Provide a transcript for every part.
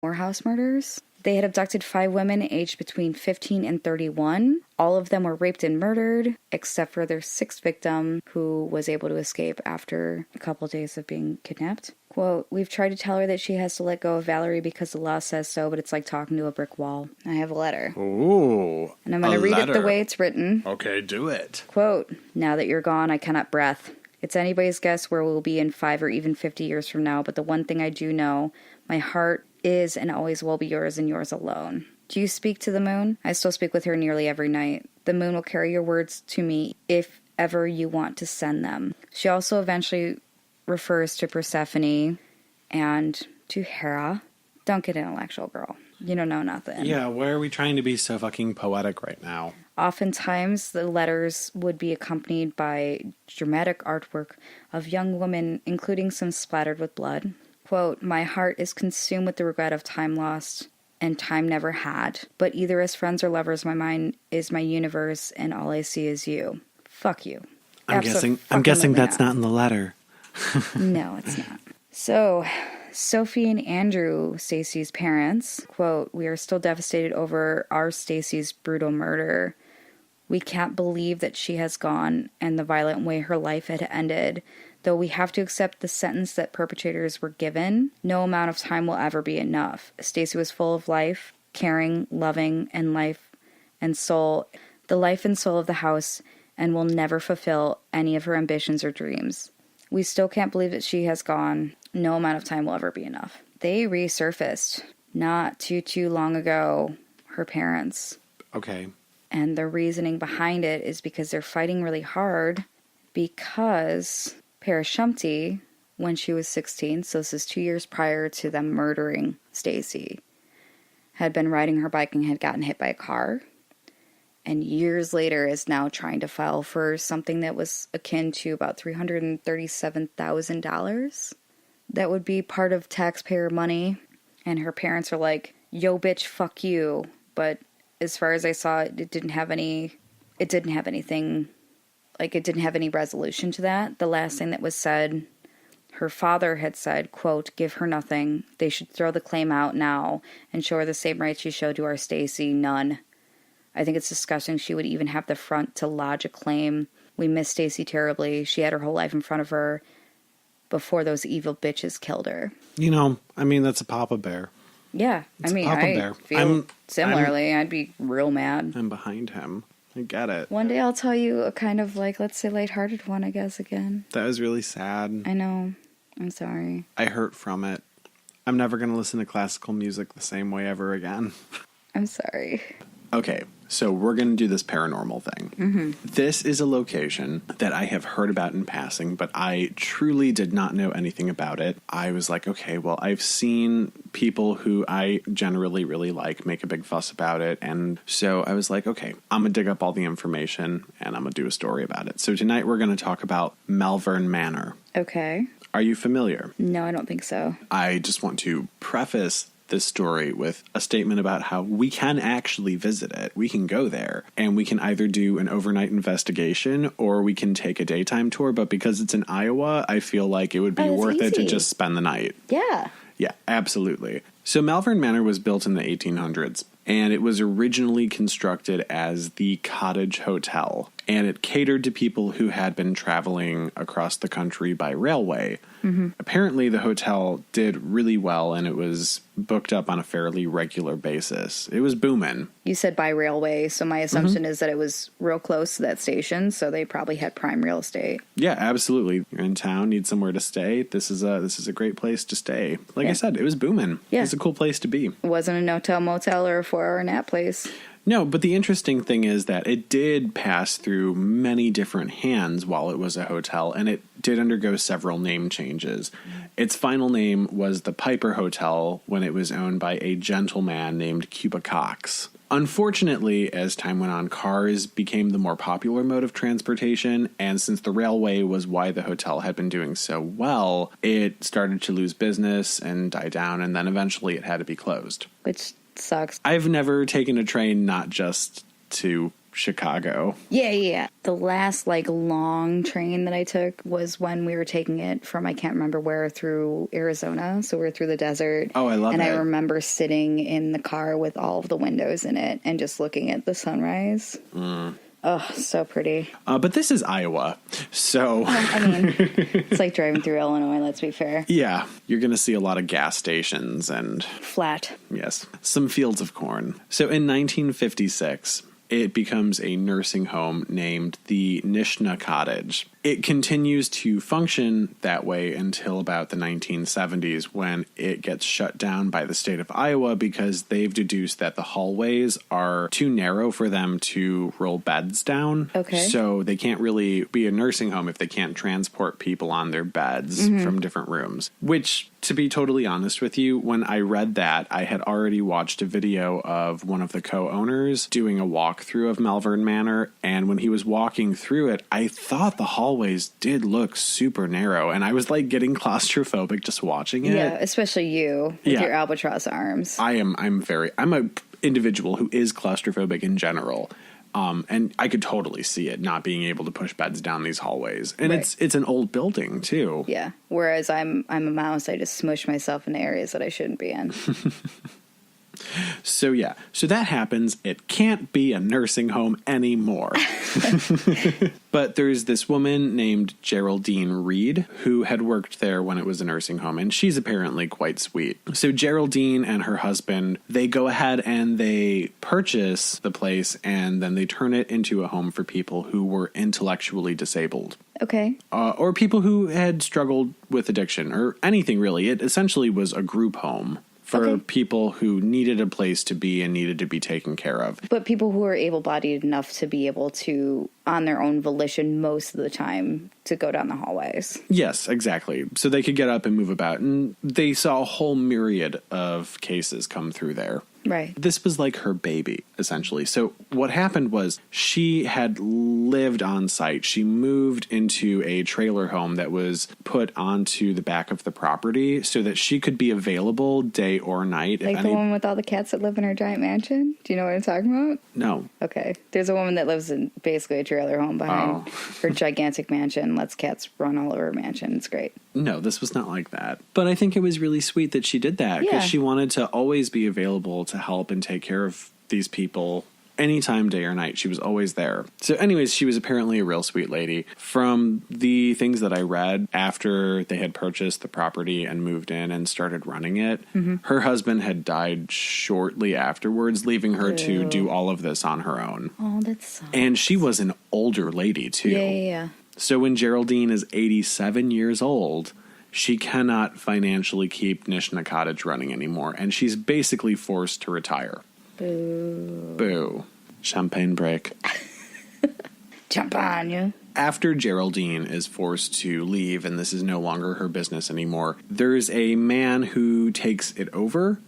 more house murders. They had abducted 5 women aged between 15 and 31. All of them were raped and murdered, except for their 6th victim, who was able to escape after a couple days of being kidnapped. Quote, we've tried to tell her that she has to let go of Valerie because the law says so, but it's like talking to a brick wall. I have a letter. Ooh, and I'm going to read it the way it's written. Okay, do it. Quote, now that you're gone, I cannot breath. It's anybody's guess where we'll be in 5 or even 50 years from now, but the one thing I do know, my heart is and always will be yours and yours alone. Do you speak to the moon? I still speak with her nearly every night. The moon will carry your words to me if ever you want to send them. She also eventually refers to Persephone and to Hera. Don't get intellectual, girl. You don't know nothing. Yeah, why are we trying to be so fucking poetic right now? Oftentimes, the letters would be accompanied by dramatic artwork of young women, including some splattered with blood. Quote, my heart is consumed with the regret of time lost and time never had. But either as friends or lovers, my mind is my universe and all I see is you. Fuck you. I'm guessing that's not in the letter. No, it's not. So, Sophie and Andrew, Stacey's parents, quote, we are still devastated over our Stacey's brutal murder. We can't believe that she has gone and the violent way her life had ended. Though we have to accept the sentence that perpetrators were given, no amount of time will ever be enough. Stacey was full of life, caring, loving, and life and soul, the life and soul of the house, and will never fulfill any of her ambitions or dreams. We still can't believe that she has gone. No amount of time will ever be enough. They resurfaced not too long ago, her parents. Okay. And the reasoning behind it is because they're fighting really hard because Parashumpty, when she was 16, so this is 2 years prior to them murdering Stacey, had been riding her bike and had gotten hit by a car. And years later is now trying to file for something that was akin to about $337,000. That would be part of taxpayer money. And her parents are like, yo, bitch, fuck you. But as far as I saw, it didn't have any resolution to that. The last thing that was said, her father had said, quote, give her nothing. They should throw the claim out now and show her the same rights she showed to our Stacey. None. I think it's disgusting she would even have the front to lodge a claim. We miss Stacey terribly. She had her whole life in front of her before those evil bitches killed her. You know, I mean, that's a Papa Bear. Yeah. I feel similarly. I'd be real mad. I'm behind him. I get it. One day I'll tell you a kind of like, let's say, lighthearted one, I guess, again. That was really sad. I know. I'm sorry. I hurt from it. I'm never going to listen to classical music the same way ever again. I'm sorry. Okay, so we're going to do this paranormal thing. Mm-hmm. This is a location that I have heard about in passing, but I truly did not know anything about it. I was like, okay, well, I've seen people who I generally really like make a big fuss about it. And so I was like, okay, I'm going to dig up all the information and I'm going to do a story about it. So tonight we're going to talk about Malvern Manor. Okay. Are you familiar? No, I don't think so. I just want to preface this story with a statement about how we can actually visit it. We can go there and we can either do an overnight investigation or we can take a daytime tour. But because it's in Iowa, I feel like it would be worth it to just spend the night. Yeah. Yeah, absolutely. So Malvern Manor was built in the 1800s and it was originally constructed as the Cottage Hotel. And it catered to people who had been traveling across the country by railway. Mm-hmm. Apparently, the hotel did really well, and it was booked up on a fairly regular basis. It was booming. You said by railway, so my assumption is that it was real close to that station, so they probably had prime real estate. Yeah, absolutely. You're in town, need somewhere to stay. This is a great place to stay. Like I said, it was booming. Yeah. It's a cool place to be. It wasn't a no-tell motel or a 4-hour nap place. No, but the interesting thing is that it did pass through many different hands while it was a hotel, and it did undergo several name changes. Its final name was the Piper Hotel when it was owned by a gentleman named Cuba Cox. Unfortunately, as time went on, cars became the more popular mode of transportation, and since the railway was why the hotel had been doing so well, it started to lose business and die down, and then eventually it had to be closed. Which sucks. I've never taken a train not just to Chicago. Yeah. The last, long train that I took was when we were taking it from, I can't remember where, through Arizona. So we were through the desert. Oh, I love it. And I remember sitting in the car with all of the windows in it and just looking at the sunrise. Oh, so pretty. But this is Iowa, so... it's like driving through Illinois, let's be fair. Yeah, you're going to see a lot of gas stations and... Flat. Yes, some fields of corn. So in 1956... it becomes a nursing home named the Nishna Cottage. It continues to function that way until about the 1970s when it gets shut down by the state of Iowa because they've deduced that the hallways are too narrow for them to roll beds down. Okay. So they can't really be a nursing home if they can't transport people on their beds from different rooms. Which, to be totally honest with you, when I read that, I had already watched a video of one of the co-owners doing a walkthrough of Malvern Manor, and when he was walking through it, I thought the hallways did look super narrow, and I was getting claustrophobic just watching it. Yeah, especially you with your albatross arms. I'm a individual who is claustrophobic in general. And I could totally see it not being able to push beds down these hallways. And it's an old building too. Yeah. Whereas I'm a mouse, I just smush myself in areas that I shouldn't be in. So that happens. It can't be a nursing home anymore. But there's this woman named Geraldine Reed who had worked there when it was a nursing home, and she's apparently quite sweet. So Geraldine and her husband, they go ahead and they purchase the place, and then they turn it into a home for people who were intellectually disabled. Okay. Or people who had struggled with addiction, or anything really. It essentially was a group home for people who needed a place to be and needed to be taken care of. But people who are able-bodied enough to be able to, on their own volition most of the time, to go down the hallways. Yes, exactly. So they could get up and move about. And they saw a whole myriad of cases come through there. Right. This was like her baby, essentially. So what happened was she had lived on site. She moved into a trailer home that was put onto the back of the property so that she could be available day or night. Like the one with all the cats that live in her giant mansion? Do you know what I'm talking about? No. Okay. There's a woman that lives in basically a trailer home behind her gigantic mansion, lets cats run all over her mansion. It's great. No, this was not like that. But I think it was really sweet that she did that because she wanted to always be available to help and take care of these people anytime, day or night. She was always there. So anyways, she was apparently a real sweet lady. From the things that I read after they had purchased the property and moved in and started running it, her husband had died shortly afterwards, leaving her to do all of this on her own. Oh, that sucks. And she was an older lady too. Yeah. So when Geraldine is 87 years old, she cannot financially keep Nishna Cottage running anymore, and she's basically forced to retire. Boo. Boo. Champagne break. Champagne. After Geraldine is forced to leave, and this is no longer her business anymore, there's a man who takes it over,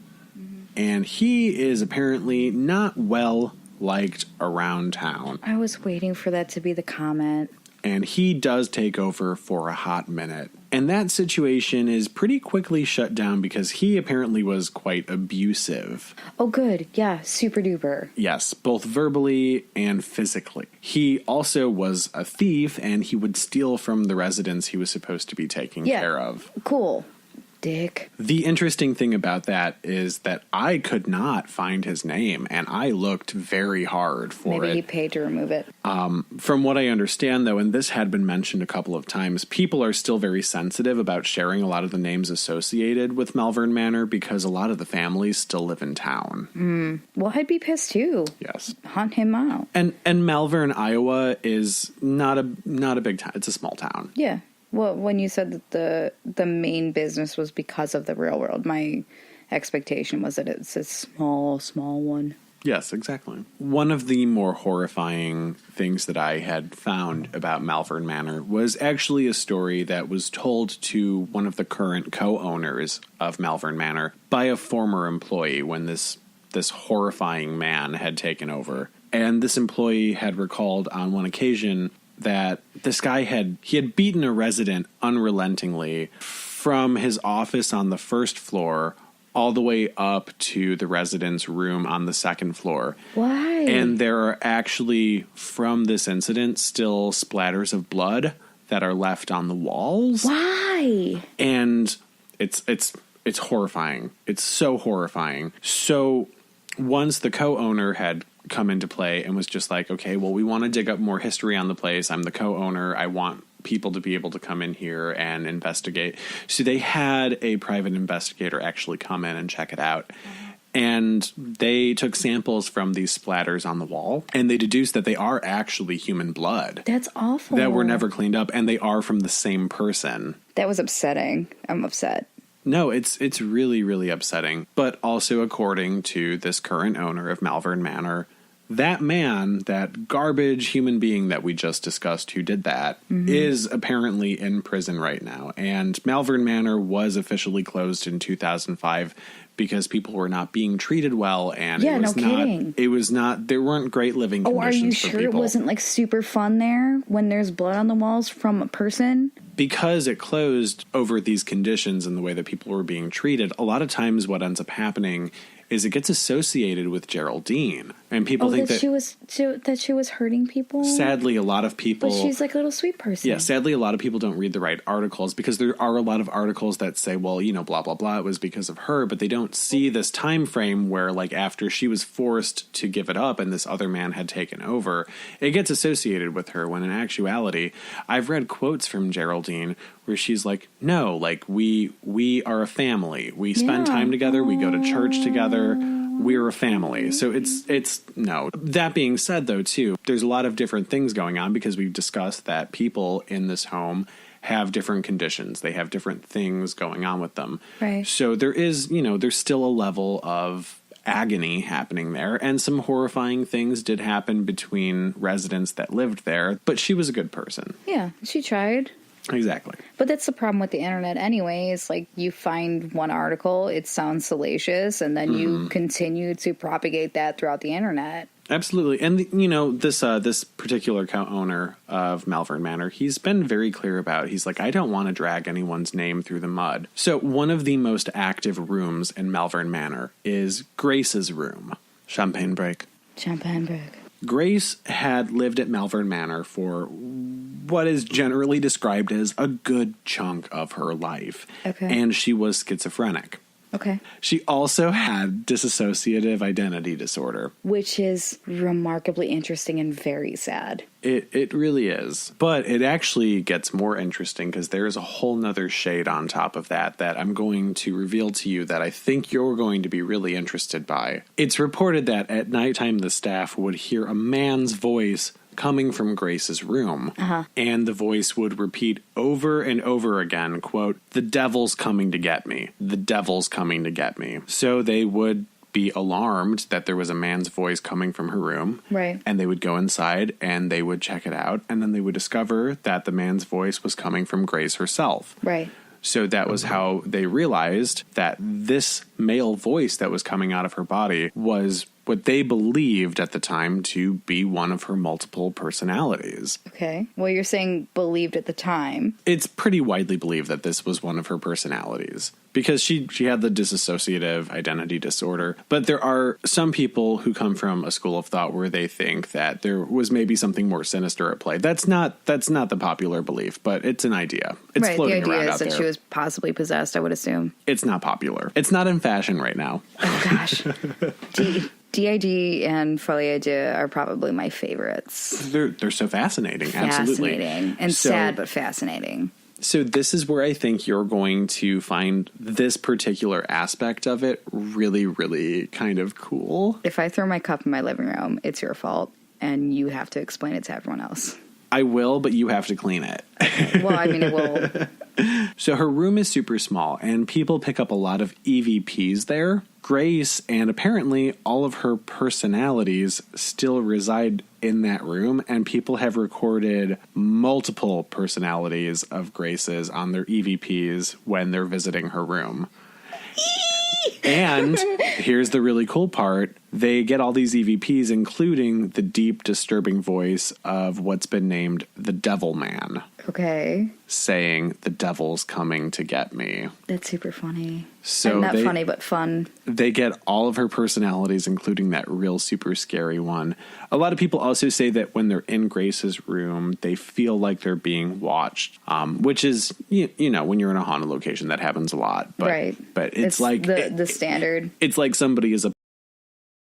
and he is apparently not well liked around town. I was waiting for that to be the comment. And he does take over for a hot minute. And that situation is pretty quickly shut down because he apparently was quite abusive. Oh, good. Yeah, super duper. Yes, both verbally and physically. He also was a thief, and he would steal from the residents he was supposed to be taking care of. Cool. Dick. The interesting thing about that is that I could not find his name, and I looked very hard for it. Maybe he paid to remove it. From what I understand, though, and this had been mentioned a couple of times, people are still very sensitive about sharing a lot of the names associated with Malvern Manor because a lot of the families still live in town. Well, I'd be pissed too. Yes. Hunt him out. And Malvern, Iowa is not a big town. It's a small town. Yeah. Well, when you said that the main business was because of the real world, my expectation was that it's a small one. Yes, exactly. One of the more horrifying things that I had found about Malvern Manor was actually a story that was told to one of the current co-owners of Malvern Manor by a former employee when this horrifying man had taken over. And this employee had recalled on one occasion that this guy had beaten a resident unrelentingly from his office on the first floor all the way up to the resident's room on the second floor. Why? And there are actually, from this incident, still splatters of blood that are left on the walls. Why? And it's horrifying. It's so horrifying. So once the co-owner had come into play and was just like, okay, well, we want to dig up more history on the place. I'm the co-owner. I want people to be able to come in here and investigate. So they had a private investigator actually come in and check it out. And they took samples from these splatters on the wall, and they deduced that they are actually human blood. That's awful. That were never cleaned up, and they are from the same person. That was upsetting. I'm upset. No, it's really, really upsetting. But also, according to this current owner of Malvern Manor, that man, that garbage human being that we just discussed who did that, is apparently in prison right now. And Malvern Manor was officially closed in 2005 because people were not being treated well, and Yeah, it was no not kidding. it was not there weren't great living Oh, conditions are you for sure it people. wasn't like super fun there when there's blood on the walls from a person? Because it closed over these conditions and the way that people were being treated, a lot of times what ends up happening is it gets associated with Geraldine. And people think that she was hurting people? sadly a lot of people... But she's like a little sweet person. Yeah, sadly a lot of people don't read the right articles because there are a lot of articles that say, well, you know, blah, blah, blah, it was because of her, but they don't see this time frame where, like, after she was forced to give it up and this other man had taken over, it gets associated with her, when in actuality, I've read quotes from Geraldine where she's like, no, like, we are a family. We spend time together. We go to church together. We're a family. So it's no. That being said, though, too, there's a lot of different things going on because we've discussed that people in this home have different conditions. They have different things going on with them. Right. So there is, you know, there's still a level of agony happening there, and some horrifying things did happen between residents that lived there, but she was a good person. Yeah, she tried. Exactly. But that's the problem with the internet anyways. Like, you find one article, it sounds salacious, and then you continue to propagate that throughout the internet. Absolutely. And, you know, this particular co-owner of Malvern Manor, he's been very clear about, he's like, I don't want to drag anyone's name through the mud. So one of the most active rooms in Malvern Manor is Grace's room. Champagne break. Champagne break. Grace had lived at Malvern Manor for what is generally described as a good chunk of her life. Okay. And she was schizophrenic. Okay. She also had dissociative identity disorder. Which is remarkably interesting and very sad. It really is. But it actually gets more interesting because there's a whole nother shade on top of that I'm going to reveal to you that I think you're going to be really interested by. It's reported that at nighttime the staff would hear a man's voice coming from Grace's room. And the voice would repeat over and over again, quote, "The devil's coming to get me. The devil's coming to get me." So they would be alarmed that there was a man's voice coming from her room. Right. And they would go inside and they would check it out. And then they would discover that the man's voice was coming from Grace herself. Right. So that was how they realized that this male voice that was coming out of her body was what they believed at the time to be one of her multiple personalities. Okay. Well, you're saying believed at the time. It's pretty widely believed that this was one of her personalities because she had the dissociative identity disorder. But there are some people who come from a school of thought where they think that there was maybe something more sinister at play. That's not the popular belief, but it's an idea. It's Right. floating The around idea out is that there. she was possibly possessed, I would assume. It's not popular. It's not in fashion right now. Oh, gosh. DID and Folie à Deux are probably my favorites. They're so fascinating. Absolutely. Fascinating. And sad, but fascinating. So this is where I think you're going to find this particular aspect of it really, really kind of cool. If I throw my cup in my living room, it's your fault, and you have to explain it to everyone else. I will, but you have to clean it. Well, I mean, it will. So her room is super small, and people pick up a lot of EVPs there. Grace and apparently all of her personalities still reside in that room, and people have recorded multiple personalities of Grace's on their EVPs when they're visiting her room. And here's the really cool part. They get all these EVPs, including the deep, disturbing voice of what's been named the Devil Man. Okay. saying, "The devil's coming to get me." That's super funny. So and not funny, but fun. They get all of her personalities, including that real super scary one. A lot of people also say that when they're in Grace's room, they feel like they're being watched, which is, you know, when you're in a haunted location, that happens a lot. But, right. But it's like the standard. It's like somebody is